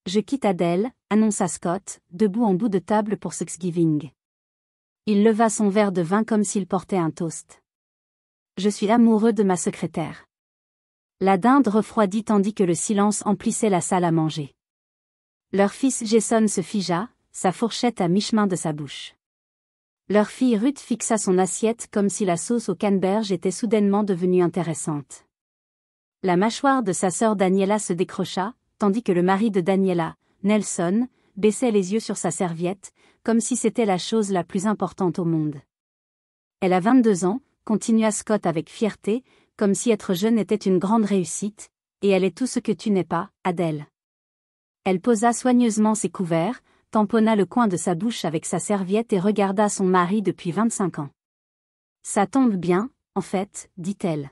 Je quitte Adèle, annonça Scott, debout en bout de table pour Thanksgiving. Il leva son verre de vin comme s'il portait un toast. Je suis amoureux de ma secrétaire. La dinde refroidit tandis que le silence emplissait la salle à manger. Leur fils Jason se figea, sa fourchette à mi-chemin de sa bouche. Leur fille Ruth fixa son assiette comme si la sauce au canneberge était soudainement devenue intéressante. La mâchoire de sa sœur Daniela se décrocha, tandis que le mari de Daniela, Nelson, baissait les yeux sur sa serviette, comme si c'était la chose la plus importante au monde. Elle a 22 ans, continua Scott avec fierté, comme si être jeune était une grande réussite, et elle est tout ce que tu n'es pas, Adèle. Elle posa soigneusement ses couverts, tamponna le coin de sa bouche avec sa serviette et regarda son mari depuis 25 ans. Ça tombe bien, en fait, dit-elle.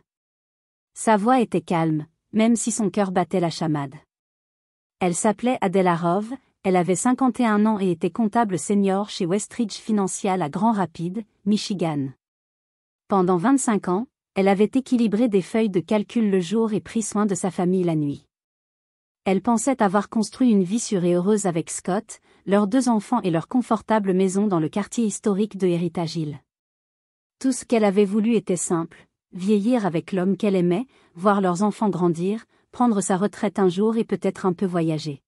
Sa voix était calme, même si son cœur battait la chamade. Elle s'appelait Adèle Harrove, elle avait 51 ans et était comptable senior chez Westridge Financial à Grand Rapids, Michigan. Pendant 25 ans, elle avait équilibré des feuilles de calcul le jour et pris soin de sa famille la nuit. Elle pensait avoir construit une vie sûre et heureuse avec Scott, leurs 2 enfants et leur confortable maison dans le quartier historique de Heritage Hill. Tout ce qu'elle avait voulu était simple, vieillir avec l'homme qu'elle aimait, voir leurs enfants grandir, prendre sa retraite un jour et peut-être un peu voyager.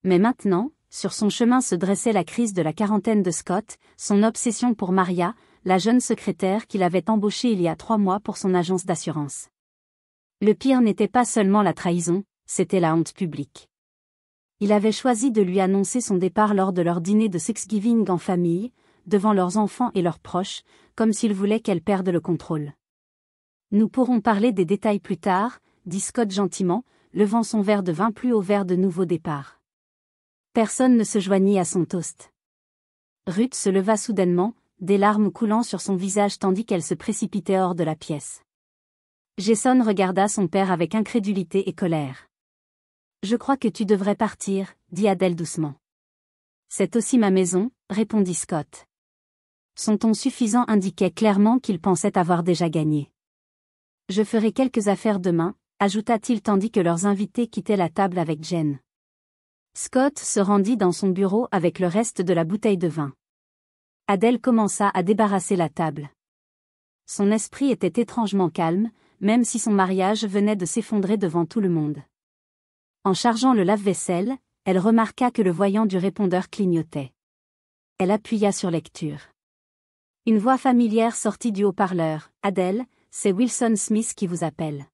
Mais maintenant, sur son chemin se dressait la crise de la quarantaine de Scott, son obsession pour Maria, la jeune secrétaire qu'il avait embauchée il y a 3 mois pour son agence d'assurance. Le pire n'était pas seulement la trahison, c'était la honte publique. Il avait choisi de lui annoncer son départ lors de leur dîner de Thanksgiving en famille, devant leurs enfants et leurs proches, comme s'il voulait qu'elle perde le contrôle. Nous pourrons parler des détails plus tard, dit Scott gentiment, levant son verre de vin plus haut vers de nouveaux départs. Personne ne se joignit à son toast. Ruth se leva soudainement, des larmes coulant sur son visage tandis qu'elle se précipitait hors de la pièce. Jason regarda son père avec incrédulité et colère. « Je crois que tu devrais partir, » dit Adèle doucement. « C'est aussi ma maison, » répondit Scott. Son ton suffisant indiquait clairement qu'il pensait avoir déjà gagné. « Je ferai quelques affaires demain, » ajouta-t-il tandis que leurs invités quittaient la table avec Jen. Scott se rendit dans son bureau avec le reste de la bouteille de vin. Adèle commença à débarrasser la table. Son esprit était étrangement calme, même si son mariage venait de s'effondrer devant tout le monde. En chargeant le lave-vaisselle, elle remarqua que le voyant du répondeur clignotait. Elle appuya sur lecture. Une voix familière sortit du haut-parleur. « Adèle, c'est Wilson Smith qui vous appelle.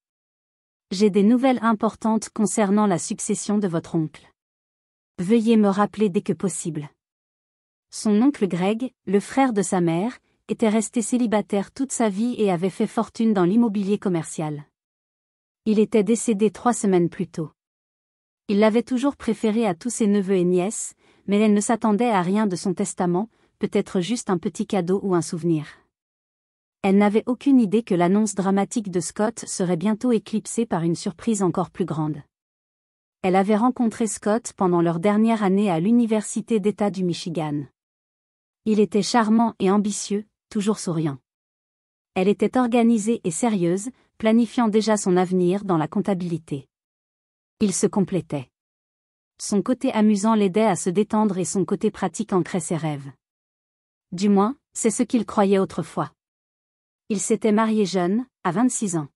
J'ai des nouvelles importantes concernant la succession de votre oncle. Veuillez me rappeler dès que possible. » Son oncle Greg, le frère de sa mère, était resté célibataire toute sa vie et avait fait fortune dans l'immobilier commercial. Il était décédé 3 semaines plus tôt. Il l'avait toujours préféré à tous ses neveux et nièces, mais elle ne s'attendait à rien de son testament, peut-être juste un petit cadeau ou un souvenir. Elle n'avait aucune idée que l'annonce dramatique de Scott serait bientôt éclipsée par une surprise encore plus grande. Elle avait rencontré Scott pendant leur dernière année à l'Université d'État du Michigan. Il était charmant et ambitieux, toujours souriant. Elle était organisée et sérieuse, planifiant déjà son avenir dans la comptabilité. Ils se complétaient. Son côté amusant l'aidait à se détendre et son côté pratique ancrait ses rêves. Du moins, c'est ce qu'il croyait autrefois. Il s'était marié jeune, à 26 ans.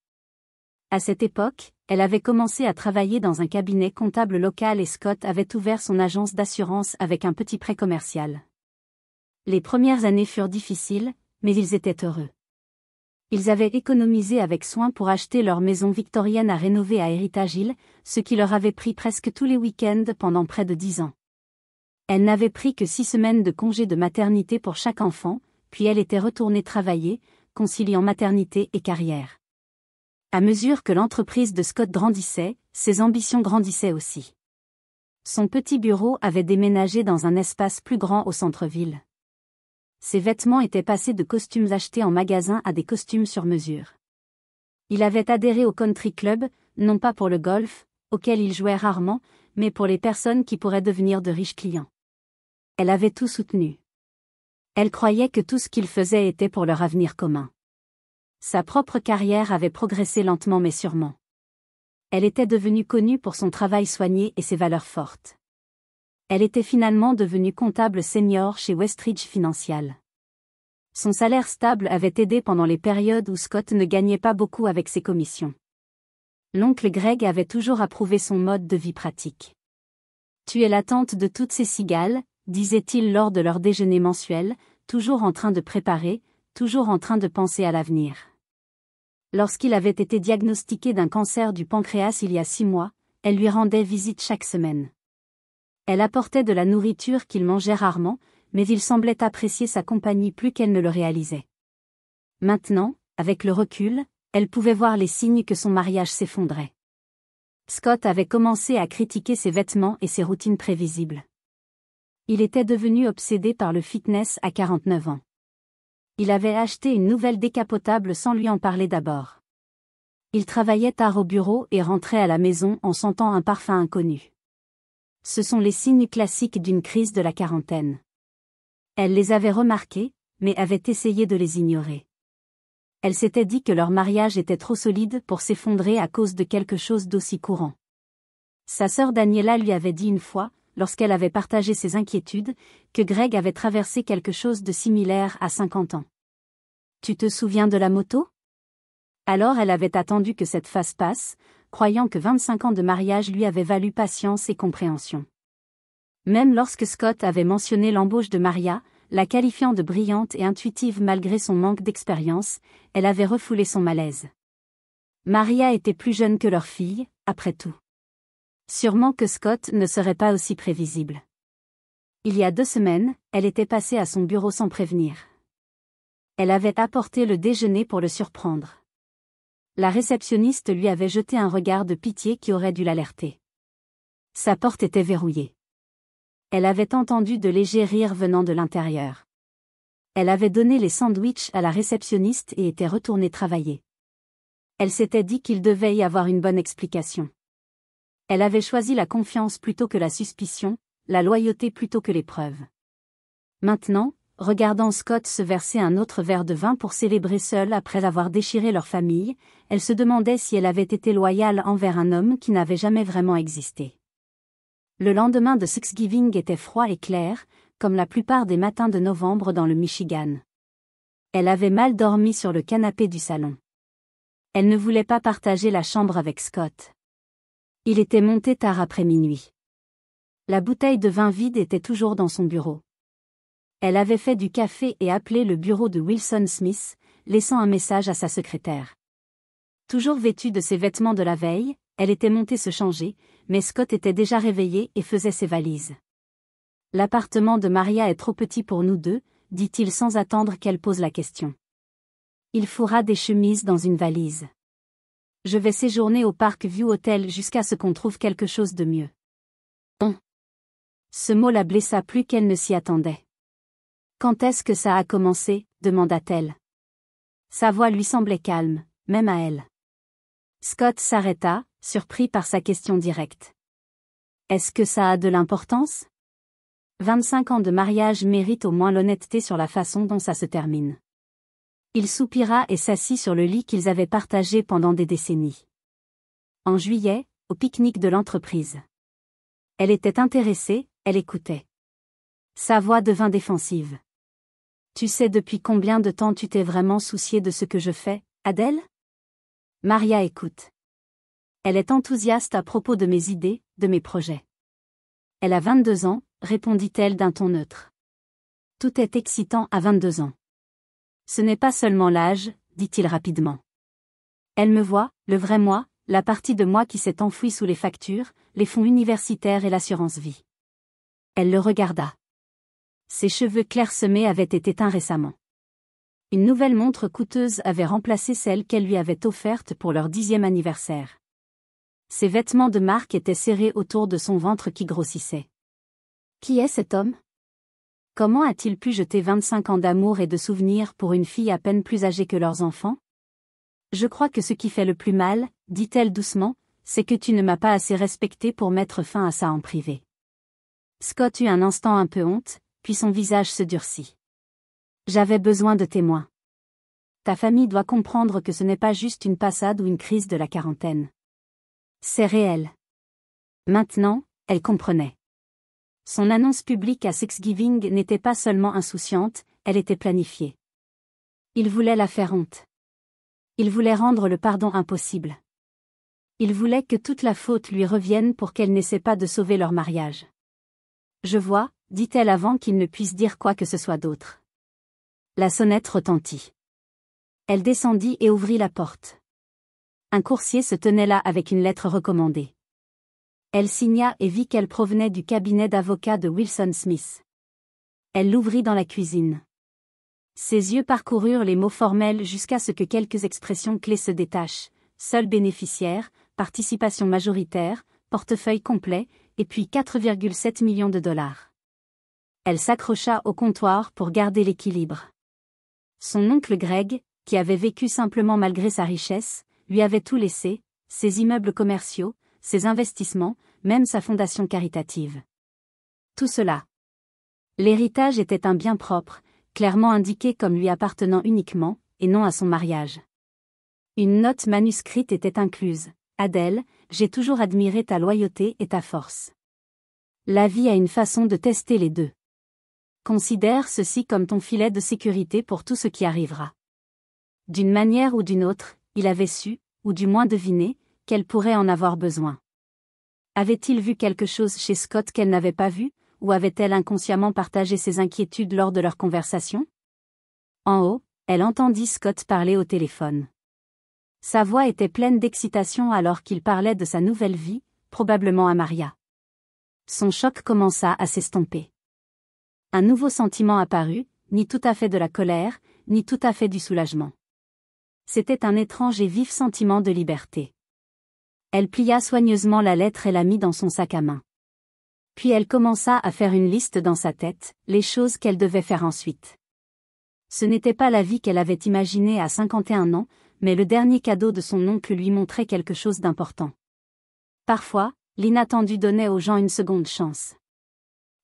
À cette époque, elle avait commencé à travailler dans un cabinet comptable local et Scott avait ouvert son agence d'assurance avec un petit prêt commercial. Les premières années furent difficiles, mais ils étaient heureux. Ils avaient économisé avec soin pour acheter leur maison victorienne à rénover à Heritage Hill, ce qui leur avait pris presque tous les week-ends pendant près de 10 ans. Elle n'avait pris que 6 semaines de congé de maternité pour chaque enfant, puis elle était retournée travailler, conciliant maternité et carrière. À mesure que l'entreprise de Scott grandissait, ses ambitions grandissaient aussi. Son petit bureau avait déménagé dans un espace plus grand au centre-ville. Ses vêtements étaient passés de costumes achetés en magasin à des costumes sur mesure. Il avait adhéré au country club, non pas pour le golf, auquel il jouait rarement, mais pour les personnes qui pourraient devenir de riches clients. Elle avait tout soutenu. Elle croyait que tout ce qu'il faisait était pour leur avenir commun. Sa propre carrière avait progressé lentement mais sûrement. Elle était devenue connue pour son travail soigné et ses valeurs fortes. Elle était finalement devenue comptable senior chez Westridge Financial. Son salaire stable avait aidé pendant les périodes où Scott ne gagnait pas beaucoup avec ses commissions. L'oncle Greg avait toujours approuvé son mode de vie pratique. « Tu es la tante de toutes ces cigales », disait-il lors de leur déjeuner mensuel, toujours en train de préparer, toujours en train de penser à l'avenir. Lorsqu'il avait été diagnostiqué d'un cancer du pancréas il y a 6 mois, elle lui rendait visite chaque semaine. Elle apportait de la nourriture qu'il mangeait rarement, mais il semblait apprécier sa compagnie plus qu'elle ne le réalisait. Maintenant, avec le recul, elle pouvait voir les signes que son mariage s'effondrait. Scott avait commencé à critiquer ses vêtements et ses routines prévisibles. Il était devenu obsédé par le fitness à 49 ans. Il avait acheté une nouvelle décapotable sans lui en parler d'abord. Il travaillait tard au bureau et rentrait à la maison en sentant un parfum inconnu. Ce sont les signes classiques d'une crise de la quarantaine. Elle les avait remarqués, mais avait essayé de les ignorer. Elle s'était dit que leur mariage était trop solide pour s'effondrer à cause de quelque chose d'aussi courant. Sa sœur Daniela lui avait dit une fois, lorsqu'elle avait partagé ses inquiétudes, que Greg avait traversé quelque chose de similaire à 50 ans. « Tu te souviens de la moto ?» Alors elle avait attendu que cette phase passe, croyant que 25 ans de mariage lui avaient valu patience et compréhension. Même lorsque Scott avait mentionné l'embauche de Maria, la qualifiant de brillante et intuitive malgré son manque d'expérience, elle avait refoulé son malaise. Maria était plus jeune que leur fille, après tout. Sûrement que Scott ne serait pas aussi prévisible. Il y a 2 semaines, elle était passée à son bureau sans prévenir. Elle avait apporté le déjeuner pour le surprendre. La réceptionniste lui avait jeté un regard de pitié qui aurait dû l'alerter. Sa porte était verrouillée. Elle avait entendu de légers rires venant de l'intérieur. Elle avait donné les sandwichs à la réceptionniste et était retournée travailler. Elle s'était dit qu'il devait y avoir une bonne explication. Elle avait choisi la confiance plutôt que la suspicion, la loyauté plutôt que les preuves. Maintenant, regardant Scott se verser un autre verre de vin pour célébrer seule après avoir déchiré leur famille, elle se demandait si elle avait été loyale envers un homme qui n'avait jamais vraiment existé. Le lendemain de Thanksgiving était froid et clair, comme la plupart des matins de novembre dans le Michigan. Elle avait mal dormi sur le canapé du salon. Elle ne voulait pas partager la chambre avec Scott. Il était monté tard après minuit. La bouteille de vin vide était toujours dans son bureau. Elle avait fait du café et appelé le bureau de Wilson Smith, laissant un message à sa secrétaire. Toujours vêtue de ses vêtements de la veille, elle était montée se changer, mais Scott était déjà réveillé et faisait ses valises. « L'appartement de Maria est trop petit pour nous deux », dit-il sans attendre qu'elle pose la question. « Il faudra des chemises dans une valise. Je vais séjourner au Park View Hotel jusqu'à ce qu'on trouve quelque chose de mieux. » Ce mot la blessa plus qu'elle ne s'y attendait. « Quand est-ce que ça a commencé ?» demanda-t-elle. Sa voix lui semblait calme, même à elle. Scott s'arrêta, surpris par sa question directe. « Est-ce que ça a de l'importance ? 25 ans de mariage méritent au moins l'honnêteté sur la façon dont ça se termine. » Il soupira et s'assit sur le lit qu'ils avaient partagé pendant des décennies. En juillet, au pique-nique de l'entreprise. Elle était intéressée, elle écoutait. Sa voix devint défensive. « Tu sais depuis combien de temps tu t'es vraiment souciée de ce que je fais, Adèle ? Maria écoute. Elle est enthousiaste à propos de mes idées, de mes projets. Elle a 22 ans, répondit-elle d'un ton neutre. Tout est excitant à 22 ans. Ce n'est pas seulement l'âge, dit-il rapidement. Elle me voit, le vrai moi, la partie de moi qui s'est enfouie sous les factures, les fonds universitaires et l'assurance vie. Elle le regarda. Ses cheveux clairsemés avaient été teints récemment. Une nouvelle montre coûteuse avait remplacé celle qu'elle lui avait offerte pour leur 10e anniversaire. Ses vêtements de marque étaient serrés autour de son ventre qui grossissait. Qui est cet homme ? Comment a-t-il pu jeter 25 ans d'amour et de souvenirs pour une fille à peine plus âgée que leurs enfants ? Je crois que ce qui fait le plus mal, dit-elle doucement, c'est que tu ne m'as pas assez respecté pour mettre fin à ça en privé. Scott eut un instant un peu honte, puis son visage se durcit. J'avais besoin de témoins. Ta famille doit comprendre que ce n'est pas juste une passade ou une crise de la quarantaine. C'est réel. Maintenant, elle comprenait. Son annonce publique à Thanksgiving n'était pas seulement insouciante, elle était planifiée. Il voulait la faire honte. Il voulait rendre le pardon impossible. Il voulait que toute la faute lui revienne pour qu'elle n'essaie pas de sauver leur mariage. Je vois, dit-elle avant qu'il ne puisse dire quoi que ce soit d'autre. La sonnette retentit. Elle descendit et ouvrit la porte. Un coursier se tenait là avec une lettre recommandée. Elle signa et vit qu'elle provenait du cabinet d'avocat de Wilson Smith. Elle l'ouvrit dans la cuisine. Ses yeux parcoururent les mots formels jusqu'à ce que quelques expressions clés se détachent. Seul bénéficiaire, participation majoritaire, portefeuille complet, et puis 4,7 millions de dollars. Elle s'accrocha au comptoir pour garder l'équilibre. Son oncle Greg, qui avait vécu simplement malgré sa richesse, lui avait tout laissé, ses immeubles commerciaux, ses investissements, même sa fondation caritative. Tout cela. L'héritage était un bien propre, clairement indiqué comme lui appartenant uniquement, et non à son mariage. Une note manuscrite était incluse. Adèle, j'ai toujours admiré ta loyauté et ta force. La vie a une façon de tester les deux. Considère ceci comme ton filet de sécurité pour tout ce qui arrivera. D'une manière ou d'une autre, il avait su, ou du moins deviné, qu'elle pourrait en avoir besoin. Avait-il vu quelque chose chez Scott qu'elle n'avait pas vu, ou avait-elle inconsciemment partagé ses inquiétudes lors de leur conversation? En haut, elle entendit Scott parler au téléphone. Sa voix était pleine d'excitation alors qu'il parlait de sa nouvelle vie, probablement à Maria. Son choc commença à s'estomper. Un nouveau sentiment apparut, ni tout à fait de la colère, ni tout à fait du soulagement. C'était un étrange et vif sentiment de liberté. Elle plia soigneusement la lettre et la mit dans son sac à main. Puis elle commença à faire une liste dans sa tête, les choses qu'elle devait faire ensuite. Ce n'était pas la vie qu'elle avait imaginée à 51 ans, mais le dernier cadeau de son oncle lui montrait quelque chose d'important. Parfois, l'inattendu donnait aux gens une seconde chance.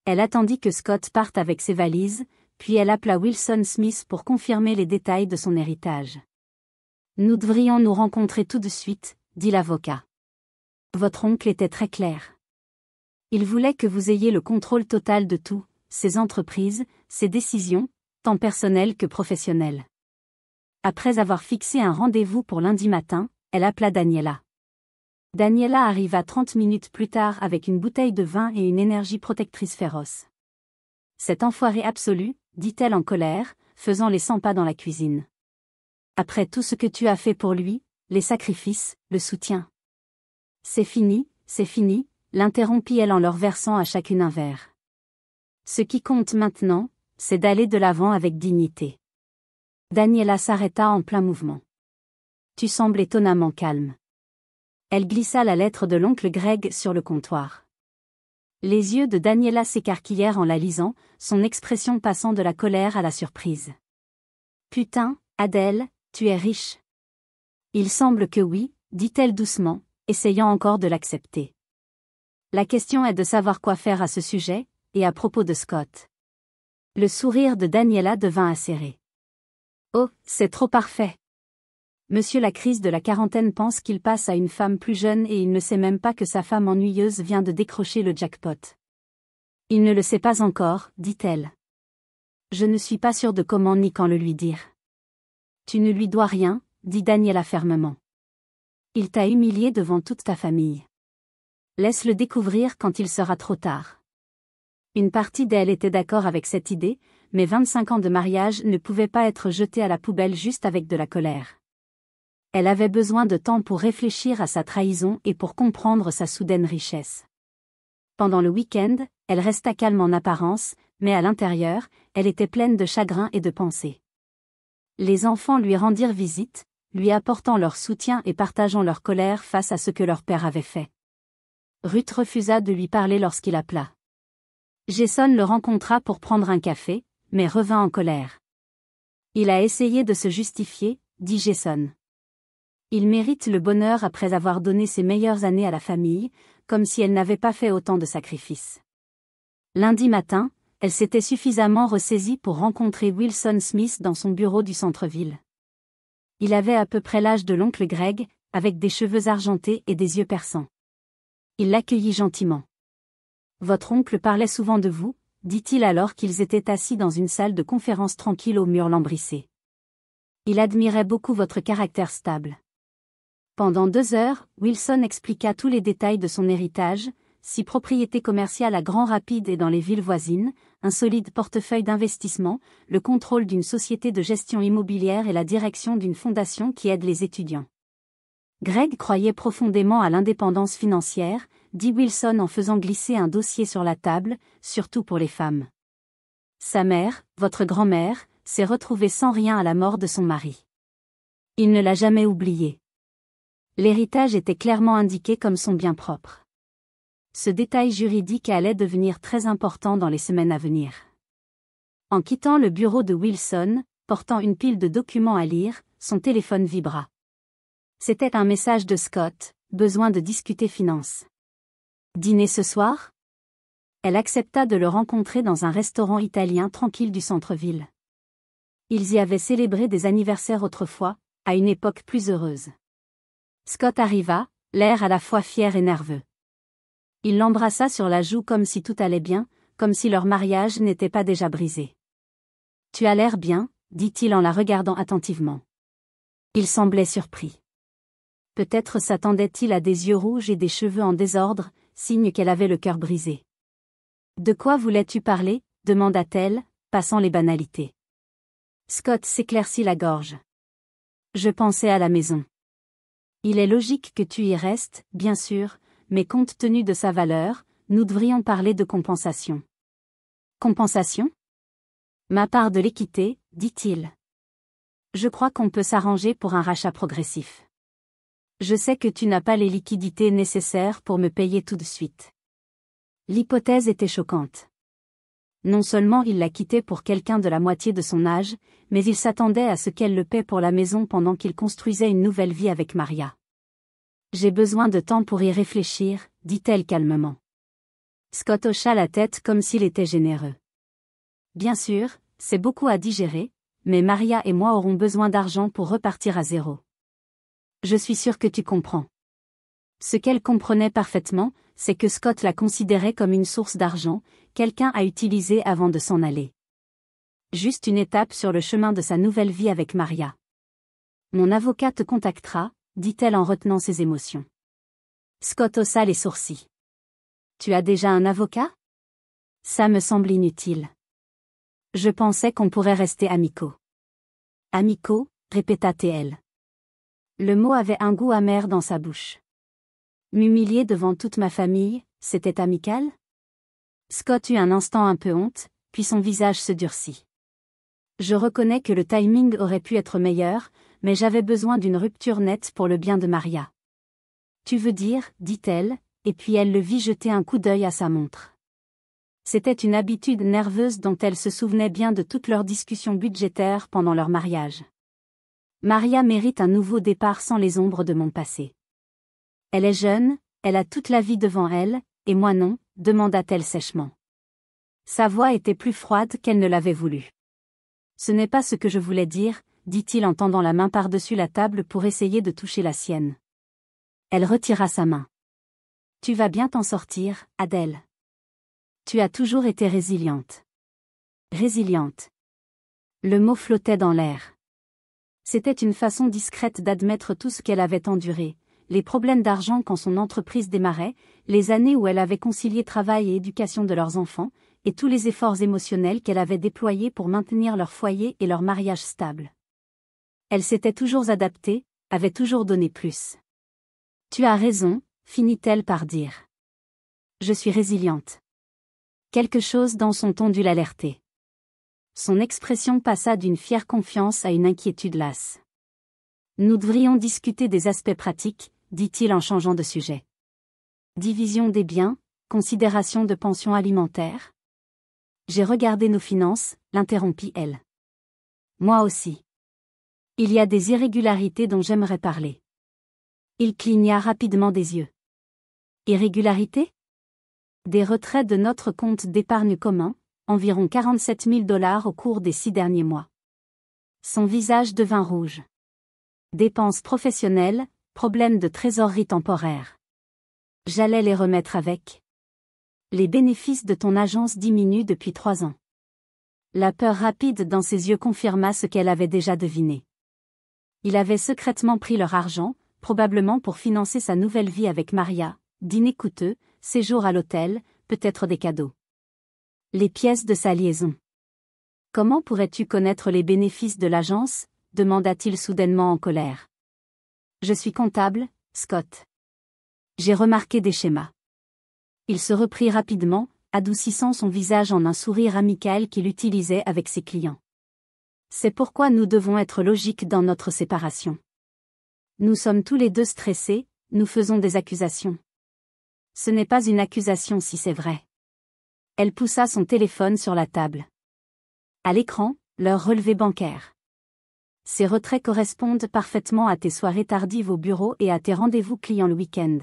Elle attendit que Scott parte avec ses valises, puis elle appela Wilson Smith pour confirmer les détails de son héritage. Nous devrions nous rencontrer tout de suite, dit l'avocat. Votre oncle était très clair. Il voulait que vous ayez le contrôle total de tout, ses entreprises, ses décisions, tant personnelles que professionnelles. Après avoir fixé un rendez-vous pour lundi matin, elle appela Daniela. Daniela arriva 30 minutes plus tard avec une bouteille de vin et une énergie protectrice féroce. Cet enfoiré absolu, dit-elle en colère, faisant les 100 pas dans la cuisine. Après tout ce que tu as fait pour lui, les sacrifices, le soutien. C'est fini, l'interrompit-elle en leur versant à chacune un verre. Ce qui compte maintenant, c'est d'aller de l'avant avec dignité. Daniela s'arrêta en plein mouvement. Tu sembles étonnamment calme. Elle glissa la lettre de l'oncle Greg sur le comptoir. Les yeux de Daniela s'écarquillèrent en la lisant, son expression passant de la colère à la surprise. Putain, Adèle, tu es riche. Il semble que oui, dit-elle doucement, essayant encore de l'accepter. La question est de savoir quoi faire à ce sujet, et à propos de Scott. Le sourire de Daniela devint acéré. Oh, c'est trop parfait. Monsieur la crise de la quarantaine pense qu'il passe à une femme plus jeune et il ne sait même pas que sa femme ennuyeuse vient de décrocher le jackpot. Il ne le sait pas encore, dit-elle. Je ne suis pas sûre de comment ni quand le lui dire. Tu ne lui dois rien, dit Daniela fermement. Il t'a humilié devant toute ta famille. Laisse-le découvrir quand il sera trop tard. Une partie d'elle était d'accord avec cette idée, mais 25 ans de mariage ne pouvaient pas être jetés à la poubelle juste avec de la colère. Elle avait besoin de temps pour réfléchir à sa trahison et pour comprendre sa soudaine richesse. Pendant le week-end, elle resta calme en apparence, mais à l'intérieur, elle était pleine de chagrin et de pensées. Les enfants lui rendirent visite, lui apportant leur soutien et partageant leur colère face à ce que leur père avait fait. Ruth refusa de lui parler lorsqu'il appela. Jason le rencontra pour prendre un café, mais revint en colère. Il a essayé de se justifier, dit Jason. Il mérite le bonheur après avoir donné ses meilleures années à la famille, comme si elle n'avait pas fait autant de sacrifices. Lundi matin, elle s'était suffisamment ressaisie pour rencontrer Wilson Smith dans son bureau du centre-ville. Il avait à peu près l'âge de l'oncle Greg, avec des cheveux argentés et des yeux perçants. Il l'accueillit gentiment. Votre oncle parlait souvent de vous, dit-il alors qu'ils étaient assis dans une salle de conférence tranquille au mur lambrissé. Il admirait beaucoup votre caractère stable. Pendant 2 heures, Wilson expliqua tous les détails de son héritage, 6 propriétés commerciales à Grand Rapids et dans les villes voisines, un solide portefeuille d'investissement, le contrôle d'une société de gestion immobilière et la direction d'une fondation qui aide les étudiants. Greg croyait profondément à l'indépendance financière, dit Wilson en faisant glisser un dossier sur la table, surtout pour les femmes. Sa mère, votre grand-mère, s'est retrouvée sans rien à la mort de son mari. Il ne l'a jamais oublié. L'héritage était clairement indiqué comme son bien propre. Ce détail juridique allait devenir très important dans les semaines à venir. En quittant le bureau de Wilson, portant une pile de documents à lire, son téléphone vibra. C'était un message de Scott, besoin de discuter finances. Dîner ce soir? Elle accepta de le rencontrer dans un restaurant italien tranquille du centre-ville. Ils y avaient célébré des anniversaires autrefois, à une époque plus heureuse. Scott arriva, l'air à la fois fier et nerveux. Il l'embrassa sur la joue comme si tout allait bien, comme si leur mariage n'était pas déjà brisé. « Tu as l'air bien », dit-il en la regardant attentivement. Il semblait surpris. Peut-être s'attendait-il à des yeux rouges et des cheveux en désordre, signe qu'elle avait le cœur brisé. « De quoi voulais-tu parler ?» demanda-t-elle, passant les banalités. Scott s'éclaircit la gorge. « Je pensais à la maison. Il est logique que tu y restes, bien sûr, mais compte tenu de sa valeur, nous devrions parler de compensation. » Compensation? Ma part de l'équité, dit-il. Je crois qu'on peut s'arranger pour un rachat progressif. Je sais que tu n'as pas les liquidités nécessaires pour me payer tout de suite. L'hypothèse était choquante. Non seulement il la quittait pour quelqu'un de la moitié de son âge, mais il s'attendait à ce qu'elle le paie pour la maison pendant qu'il construisait une nouvelle vie avec Maria. J'ai besoin de temps pour y réfléchir, dit-elle calmement. Scott hocha la tête comme s'il était généreux. Bien sûr, c'est beaucoup à digérer, mais Maria et moi aurons besoin d'argent pour repartir à zéro. Je suis sûr que tu comprends. Ce qu'elle comprenait parfaitement, c'est que Scott la considérait comme une source d'argent, quelqu'un à utiliser avant de s'en aller. Juste une étape sur le chemin de sa nouvelle vie avec Maria. Mon avocat te contactera, dit-elle en retenant ses émotions. Scott haussa les sourcils. Tu as déjà un avocat? Ça me semble inutile. Je pensais qu'on pourrait rester amicaux. Amicaux, répéta TL. Le mot avait un goût amer dans sa bouche. M'humilier devant toute ma famille, c'était amical? Scott eut un instant un peu honte, puis son visage se durcit. Je reconnais que le timing aurait pu être meilleur, mais j'avais besoin d'une rupture nette pour le bien de Maria. Tu veux dire, dit-elle, et puis elle le vit jeter un coup d'œil à sa montre. C'était une habitude nerveuse dont elle se souvenait bien de toutes leurs discussions budgétaires pendant leur mariage. Maria mérite un nouveau départ sans les ombres de mon passé. Elle est jeune, elle a toute la vie devant elle, et moi non, demanda-t-elle sèchement. Sa voix était plus froide qu'elle ne l'avait voulu. Ce n'est pas ce que je voulais dire, dit-il en tendant la main par-dessus la table pour essayer de toucher la sienne. Elle retira sa main. Tu vas bien t'en sortir, Adèle. Tu as toujours été résiliente. Résiliente. Le mot flottait dans l'air. C'était une façon discrète d'admettre tout ce qu'elle avait enduré, les problèmes d'argent quand son entreprise démarrait, les années où elle avait concilié travail et éducation de leurs enfants, et tous les efforts émotionnels qu'elle avait déployés pour maintenir leur foyer et leur mariage stable. Elle s'était toujours adaptée, avait toujours donné plus. Tu as raison, finit-elle par dire. Je suis résiliente. Quelque chose dans son ton dut l'alerter. Son expression passa d'une fière confiance à une inquiétude lasse. Nous devrions discuter des aspects pratiques, dit-il en changeant de sujet. Division des biens, considération de pension alimentaire. J'ai regardé nos finances, l'interrompit elle. Moi aussi. Il y a des irrégularités dont j'aimerais parler. Il cligna rapidement des yeux. Irrégularités? Des retraits de notre compte d'épargne commun, environ 47 000 $ au cours des 6 derniers mois. Son visage devint rouge. Dépenses professionnelles, problèmes de trésorerie temporaire. J'allais les remettre avec. Les bénéfices de ton agence diminuent depuis 3 ans. La peur rapide dans ses yeux confirma ce qu'elle avait déjà deviné. Il avait secrètement pris leur argent, probablement pour financer sa nouvelle vie avec Maria, dîner coûteux, séjour à l'hôtel, peut-être des cadeaux. Les pièces de sa liaison. Comment pourrais-tu connaître les bénéfices de l'agence ? Demanda-t-il soudainement en colère. Je suis comptable, Scott. J'ai remarqué des schémas. Il se reprit rapidement, adoucissant son visage en un sourire amical qu'il utilisait avec ses clients. C'est pourquoi nous devons être logiques dans notre séparation. Nous sommes tous les deux stressés, nous faisons des accusations. Ce n'est pas une accusation si c'est vrai. Elle poussa son téléphone sur la table. À l'écran, leur relevé bancaire. Ces retraits correspondent parfaitement à tes soirées tardives au bureau et à tes rendez-vous clients le week-end.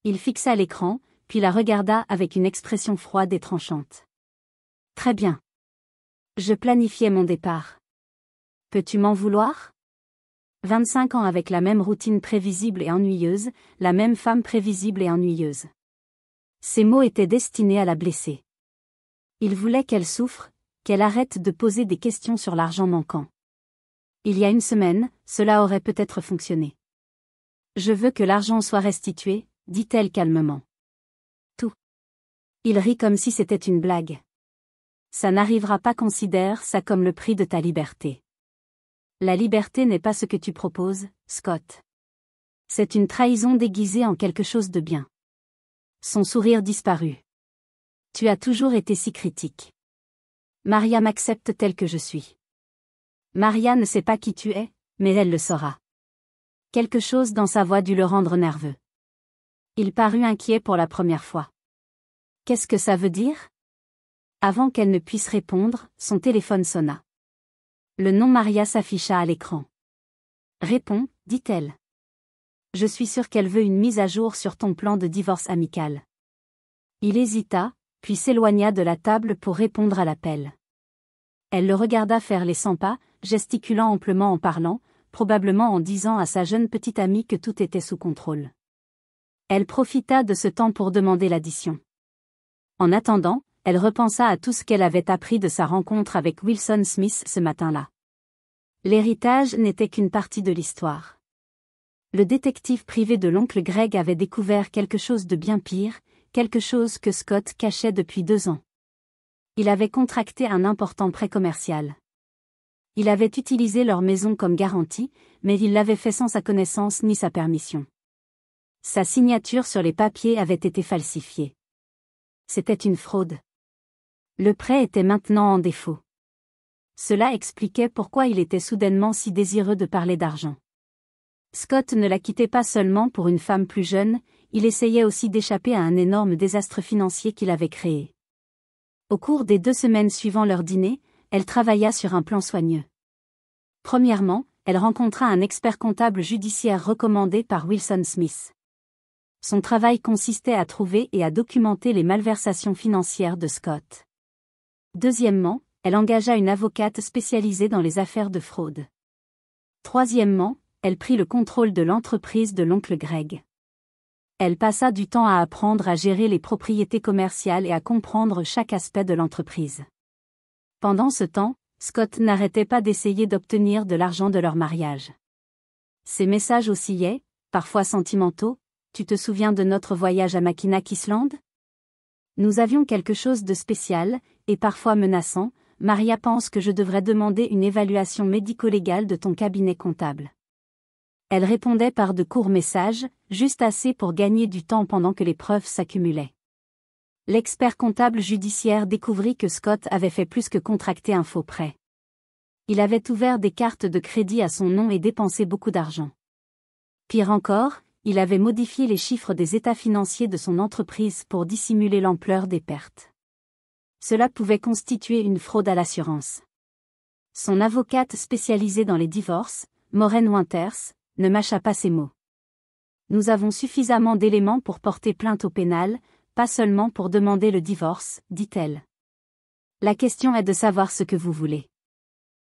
Il fixa l'écran, puis la regarda avec une expression froide et tranchante. Très bien. Je planifiais mon départ. Peux-tu m'en vouloir ? 25 ans avec la même routine prévisible et ennuyeuse, la même femme prévisible et ennuyeuse. Ces mots étaient destinés à la blesser. Il voulait qu'elle souffre, qu'elle arrête de poser des questions sur l'argent manquant. Il y a une semaine, cela aurait peut-être fonctionné. Je veux que l'argent soit restitué, dit-elle calmement. Tout. Il rit comme si c'était une blague. Ça n'arrivera pas, considère ça comme le prix de ta liberté. La liberté n'est pas ce que tu proposes, Scott. C'est une trahison déguisée en quelque chose de bien. Son sourire disparut. Tu as toujours été si critique. Maria m'accepte tel que je suis. Maria ne sait pas qui tu es, mais elle le saura. Quelque chose dans sa voix dut le rendre nerveux. Il parut inquiet pour la première fois. Qu'est-ce que ça veut dire ? Avant qu'elle ne puisse répondre, son téléphone sonna. Le nom Maria s'afficha à l'écran. Réponds, dit-elle. Je suis sûre qu'elle veut une mise à jour sur ton plan de divorce amical. Il hésita, puis s'éloigna de la table pour répondre à l'appel. Elle le regarda faire les 100 pas, gesticulant amplement en parlant, probablement en disant à sa jeune petite amie que tout était sous contrôle. Elle profita de ce temps pour demander l'addition. En attendant, elle repensa à tout ce qu'elle avait appris de sa rencontre avec Wilson Smith ce matin-là. L'héritage n'était qu'une partie de l'histoire. Le détective privé de l'oncle Greg avait découvert quelque chose de bien pire, quelque chose que Scott cachait depuis 2 ans. Il avait contracté un important prêt commercial. Il avait utilisé leur maison comme garantie, mais il l'avait fait sans sa connaissance ni sa permission. Sa signature sur les papiers avait été falsifiée. C'était une fraude. Le prêt était maintenant en défaut. Cela expliquait pourquoi il était soudainement si désireux de parler d'argent. Scott ne la quittait pas seulement pour une femme plus jeune, il essayait aussi d'échapper à un énorme désastre financier qu'il avait créé. Au cours des 2 semaines suivant leur dîner, elle travailla sur un plan soigneux. Premièrement, elle rencontra un expert comptable judiciaire recommandé par Wilson Smith. Son travail consistait à trouver et à documenter les malversations financières de Scott. Deuxièmement, elle engagea une avocate spécialisée dans les affaires de fraude. Troisièmement, elle prit le contrôle de l'entreprise de l'oncle Greg. Elle passa du temps à apprendre à gérer les propriétés commerciales et à comprendre chaque aspect de l'entreprise. Pendant ce temps, Scott n'arrêtait pas d'essayer d'obtenir de l'argent de leur mariage. Ses messages oscillaient, parfois sentimentaux. Tu te souviens de notre voyage à Mackinac Island ? Nous avions quelque chose de spécial, et parfois menaçant. Maria pense que je devrais demander une évaluation médico-légale de ton cabinet comptable. Elle répondait par de courts messages, juste assez pour gagner du temps pendant que les preuves s'accumulaient. L'expert comptable judiciaire découvrit que Scott avait fait plus que contracter un faux prêt. Il avait ouvert des cartes de crédit à son nom et dépensé beaucoup d'argent. Pire encore, il avait modifié les chiffres des états financiers de son entreprise pour dissimuler l'ampleur des pertes. Cela pouvait constituer une fraude à l'assurance. Son avocate spécialisée dans les divorces, Maureen Winters, ne mâcha pas ses mots. Nous avons suffisamment d'éléments pour porter plainte au pénal, pas seulement pour demander le divorce, dit-elle. La question est de savoir ce que vous voulez.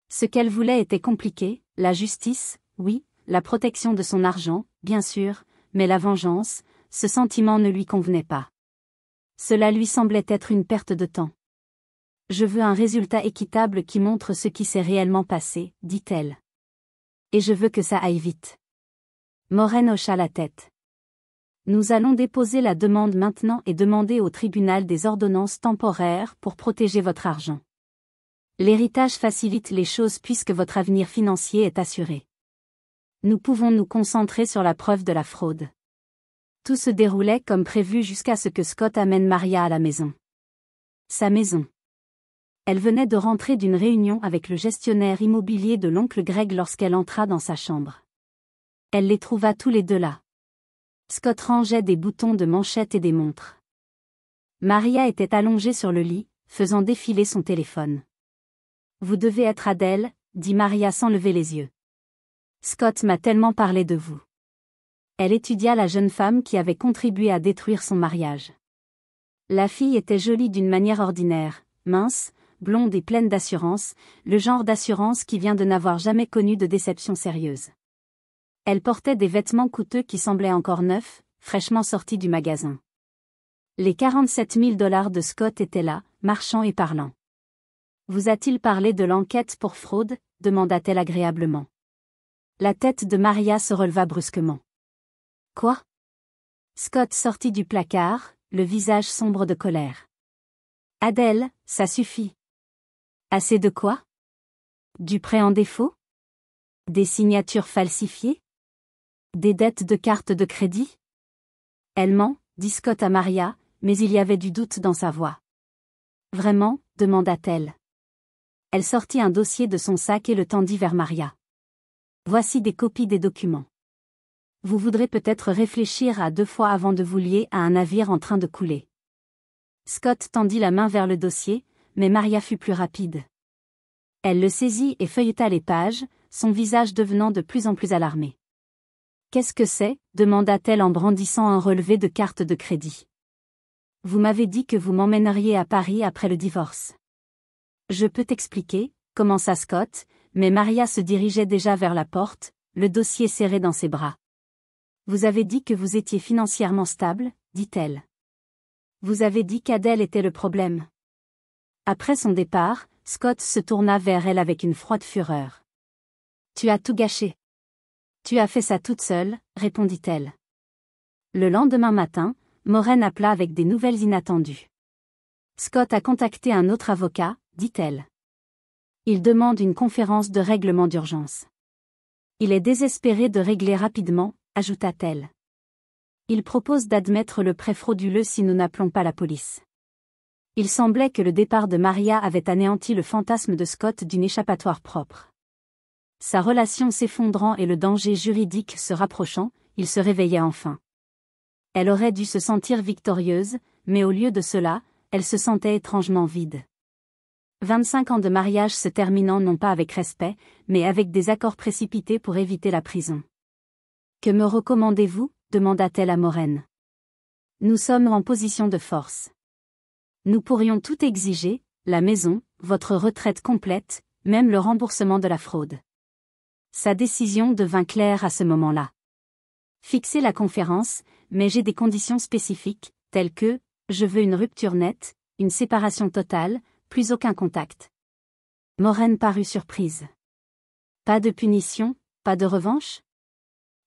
Ce qu'elle voulait était compliqué, la justice, oui, la protection de son argent, bien sûr, mais la vengeance, ce sentiment ne lui convenait pas. Cela lui semblait être une perte de temps. Je veux un résultat équitable qui montre ce qui s'est réellement passé, dit-elle. Et je veux que ça aille vite. Maureen hocha la tête. Nous allons déposer la demande maintenant et demander au tribunal des ordonnances temporaires pour protéger votre argent. L'héritage facilite les choses puisque votre avenir financier est assuré. Nous pouvons nous concentrer sur la preuve de la fraude. Tout se déroulait comme prévu jusqu'à ce que Scott amène Maria à la maison. Sa maison. Elle venait de rentrer d'une réunion avec le gestionnaire immobilier de l'oncle Greg lorsqu'elle entra dans sa chambre. Elle les trouva tous les deux là. Scott rangeait des boutons de manchette et des montres. Maria était allongée sur le lit, faisant défiler son téléphone. « Vous devez être Adèle », dit Maria sans lever les yeux. « Scott m'a tellement parlé de vous. » Elle étudia la jeune femme qui avait contribué à détruire son mariage. La fille était jolie d'une manière ordinaire, mince, blonde et pleine d'assurance, le genre d'assurance qui vient de n'avoir jamais connu de déception sérieuse. Elle portait des vêtements coûteux qui semblaient encore neufs, fraîchement sortis du magasin. Les 47 000 $ de Scott étaient là, marchant et parlant. « Vous a-t-il parlé de l'enquête pour fraude ?» demanda-t-elle agréablement. La tête de Maria se releva brusquement. « Quoi ?» Scott sortit du placard, le visage sombre de colère. « Adèle, ça suffit. » « Assez de quoi ? Du prêt en défaut ? Des signatures falsifiées ? Des dettes de carte de crédit ? » « Elle ment, » dit Scott à Maria, mais il y avait du doute dans sa voix. « Vraiment ?» demanda-t-elle. Elle sortit un dossier de son sac et le tendit vers Maria. « Voici des copies des documents. Vous voudrez peut-être réfléchir à 2 fois avant de vous lier à un navire en train de couler. » Scott tendit la main vers le dossier, mais Maria fut plus rapide. Elle le saisit et feuilleta les pages, son visage devenant de plus en plus alarmé. « Qu'est-ce que c'est ?» demanda-t-elle en brandissant un relevé de carte de crédit. « Vous m'avez dit que vous m'emmèneriez à Paris après le divorce. »« Je peux t'expliquer » commença Scott, mais Maria se dirigeait déjà vers la porte, le dossier serré dans ses bras. « Vous avez dit que vous étiez financièrement stable » dit-elle. « Vous avez dit qu'Adèle était le problème. » Après son départ, Scott se tourna vers elle avec une froide fureur. « Tu as tout gâché. Tu as fait ça toute seule » répondit-elle. Le lendemain matin, Maureen appela avec des nouvelles inattendues. « Scott a contacté un autre avocat » dit-elle. « Il demande une conférence de règlement d'urgence. Il est désespéré de régler rapidement » ajouta-t-elle. « Il propose d'admettre le prêt frauduleux si nous n'appelons pas la police. » Il semblait que le départ de Maria avait anéanti le fantasme de Scott d'une échappatoire propre. Sa relation s'effondrant et le danger juridique se rapprochant, il se réveillait enfin. Elle aurait dû se sentir victorieuse, mais au lieu de cela, elle se sentait étrangement vide. 25 ans de mariage se terminant non pas avec respect, mais avec des accords précipités pour éviter la prison. « Que me recommandez-vous » demanda-t-elle à Maureen. « Nous sommes en position de force. Nous pourrions tout exiger, la maison, votre retraite complète, même le remboursement de la fraude. » Sa décision devint claire à ce moment-là. « Fixez la conférence, mais j'ai des conditions spécifiques, telles que, je veux une rupture nette, une séparation totale, plus aucun contact. » Maureen parut surprise. Pas de punition, pas de revanche ?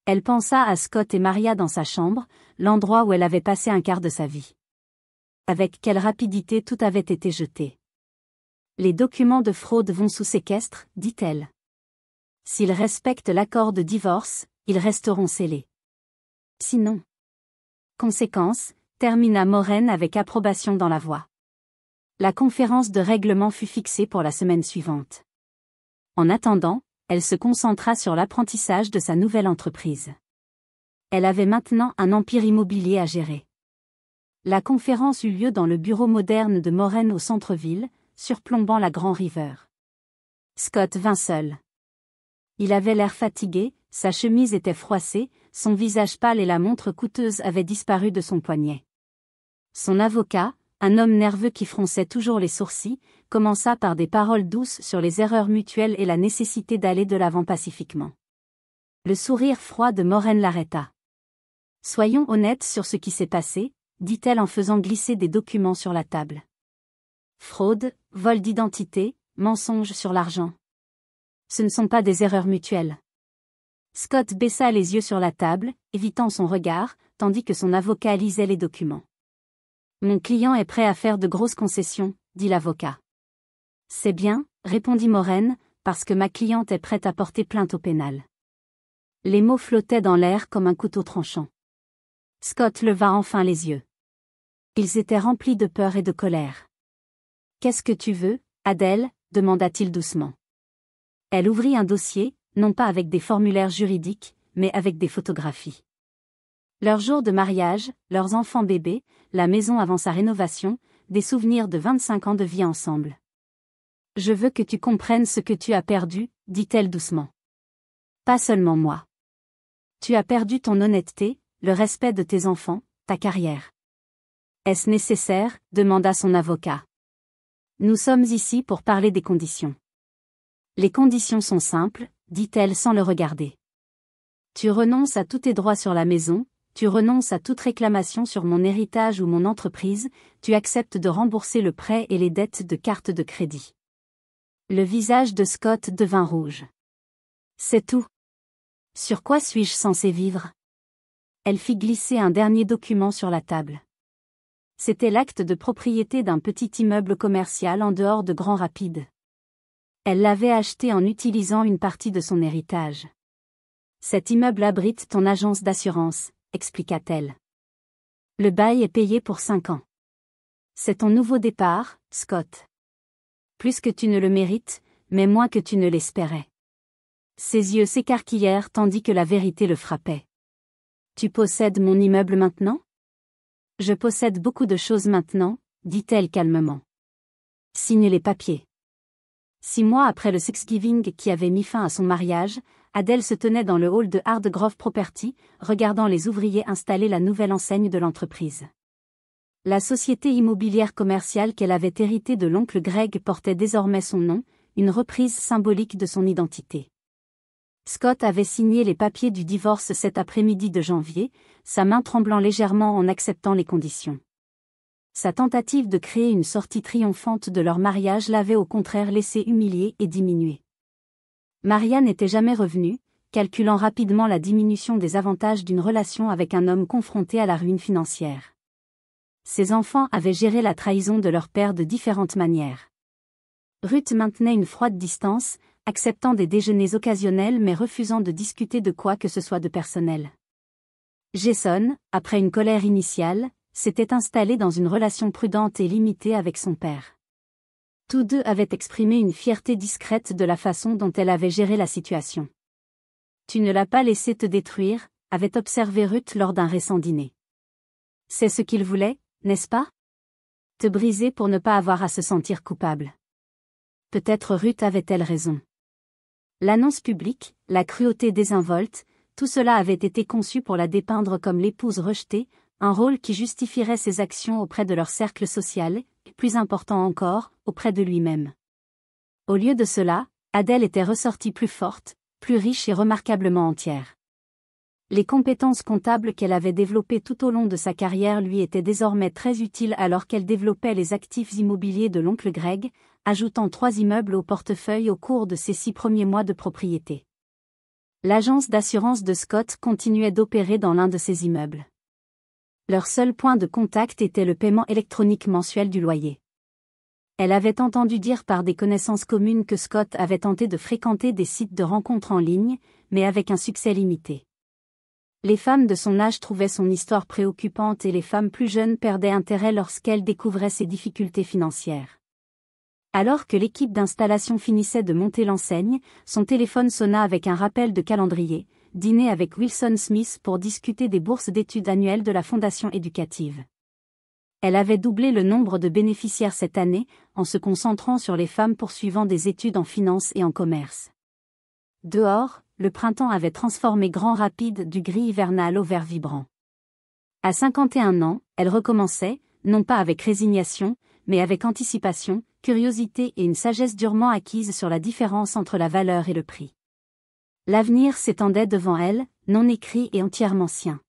Elle pensa à Scott et Maria dans sa chambre, l'endroit où elle avait passé un quart de sa vie. Avec quelle rapidité tout avait été jeté. « Les documents de fraude vont sous séquestre, » dit-elle. « S'ils respectent l'accord de divorce, ils resteront scellés. Sinon. » Conséquence, termina Maureen avec approbation dans la voix. La conférence de règlement fut fixée pour la semaine suivante. En attendant, elle se concentra sur l'apprentissage de sa nouvelle entreprise. Elle avait maintenant un empire immobilier à gérer. La conférence eut lieu dans le bureau moderne de Maureen au centre-ville, surplombant la Grand River. Scott vint seul. Il avait l'air fatigué, sa chemise était froissée, son visage pâle et la montre coûteuse avaient disparu de son poignet. Son avocat, un homme nerveux qui fronçait toujours les sourcils, commença par des paroles douces sur les erreurs mutuelles et la nécessité d'aller de l'avant pacifiquement. Le sourire froid de Maureen l'arrêta. « Soyons honnêtes sur ce qui s'est passé, » dit-elle en faisant glisser des documents sur la table. Fraude, vol d'identité, mensonge sur l'argent. Ce ne sont pas des erreurs mutuelles. Scott baissa les yeux sur la table, évitant son regard, tandis que son avocat lisait les documents. Mon client est prêt à faire de grosses concessions, dit l'avocat. C'est bien, répondit Maureen, parce que ma cliente est prête à porter plainte au pénal. Les mots flottaient dans l'air comme un couteau tranchant. Scott leva enfin les yeux. Ils étaient remplis de peur et de colère. Qu'est-ce que tu veux, Adèle, demanda-t-il doucement. Elle ouvrit un dossier, non pas avec des formulaires juridiques, mais avec des photographies. Leur jour de mariage, leurs enfants bébés, la maison avant sa rénovation, des souvenirs de 25 ans de vie ensemble. Je veux que tu comprennes ce que tu as perdu, dit-elle doucement. Pas seulement moi. Tu as perdu ton honnêteté, le respect de tes enfants, ta carrière. Est-ce nécessaire, demanda son avocat. Nous sommes ici pour parler des conditions. Les conditions sont simples, dit-elle sans le regarder. Tu renonces à tous tes droits sur la maison, tu renonces à toute réclamation sur mon héritage ou mon entreprise, tu acceptes de rembourser le prêt et les dettes de carte de crédit. Le visage de Scott devint rouge. C'est tout. Sur quoi suis-je censé vivre? Elle fit glisser un dernier document sur la table. C'était l'acte de propriété d'un petit immeuble commercial en dehors de Grand Rapids. Elle l'avait acheté en utilisant une partie de son héritage. Cet immeuble abrite ton agence d'assurance, expliqua-t-elle. Le bail est payé pour 5 ans. C'est ton nouveau départ, Scott. Plus que tu ne le mérites, mais moins que tu ne l'espérais. Ses yeux s'écarquillèrent tandis que la vérité le frappait. Tu possèdes mon immeuble maintenant? Je possède beaucoup de choses maintenant, dit-elle calmement. Signe les papiers. 6 mois après le Thanksgiving qui avait mis fin à son mariage, Adèle se tenait dans le hall de Hardgrove Property, regardant les ouvriers installer la nouvelle enseigne de l'entreprise. La société immobilière commerciale qu'elle avait héritée de l'oncle Greg portait désormais son nom, une reprise symbolique de son identité. Scott avait signé les papiers du divorce cet après-midi de janvier, sa main tremblant légèrement en acceptant les conditions. Sa tentative de créer une sortie triomphante de leur mariage l'avait au contraire laissé humilié et diminué. Maria n'était jamais revenue, calculant rapidement la diminution des avantages d'une relation avec un homme confronté à la ruine financière. Ses enfants avaient géré la trahison de leur père de différentes manières. Ruth maintenait une froide distance, acceptant des déjeuners occasionnels mais refusant de discuter de quoi que ce soit de personnel. Jason, après une colère initiale, s'était installé dans une relation prudente et limitée avec son père. Tous deux avaient exprimé une fierté discrète de la façon dont elle avait géré la situation. Tu ne l'as pas laissé te détruire, avait observé Ruth lors d'un récent dîner. C'est ce qu'il voulait, n'est-ce pas? Te briser pour ne pas avoir à se sentir coupable. Peut-être Ruth avait-elle raison. L'annonce publique, la cruauté désinvolte, tout cela avait été conçu pour la dépeindre comme l'épouse rejetée, un rôle qui justifierait ses actions auprès de leur cercle social, et plus important encore, auprès de lui-même. Au lieu de cela, Adèle était ressortie plus forte, plus riche et remarquablement entière. Les compétences comptables qu'elle avait développées tout au long de sa carrière lui étaient désormais très utiles alors qu'elle développait les actifs immobiliers de l'oncle Greg, ajoutant 3 immeubles au portefeuille au cours de ses 6 premiers mois de propriété. L'agence d'assurance de Scott continuait d'opérer dans l'un de ces immeubles. Leur seul point de contact était le paiement électronique mensuel du loyer. Elle avait entendu dire par des connaissances communes que Scott avait tenté de fréquenter des sites de rencontres en ligne, mais avec un succès limité. Les femmes de son âge trouvaient son histoire préoccupante et les femmes plus jeunes perdaient intérêt lorsqu'elles découvraient ses difficultés financières. Alors que l'équipe d'installation finissait de monter l'enseigne, son téléphone sonna avec un rappel de calendrier, dîner avec Wilson Smith pour discuter des bourses d'études annuelles de la Fondation éducative. Elle avait doublé le nombre de bénéficiaires cette année, en se concentrant sur les femmes poursuivant des études en finance et en commerce. Dehors, le printemps avait transformé Grand Rapids du gris hivernal au vert vibrant. À 51 ans, elle recommençait, non pas avec résignation, mais avec anticipation, curiosité et une sagesse durement acquise sur la différence entre la valeur et le prix. L'avenir s'étendait devant elle, non écrit et entièrement sien.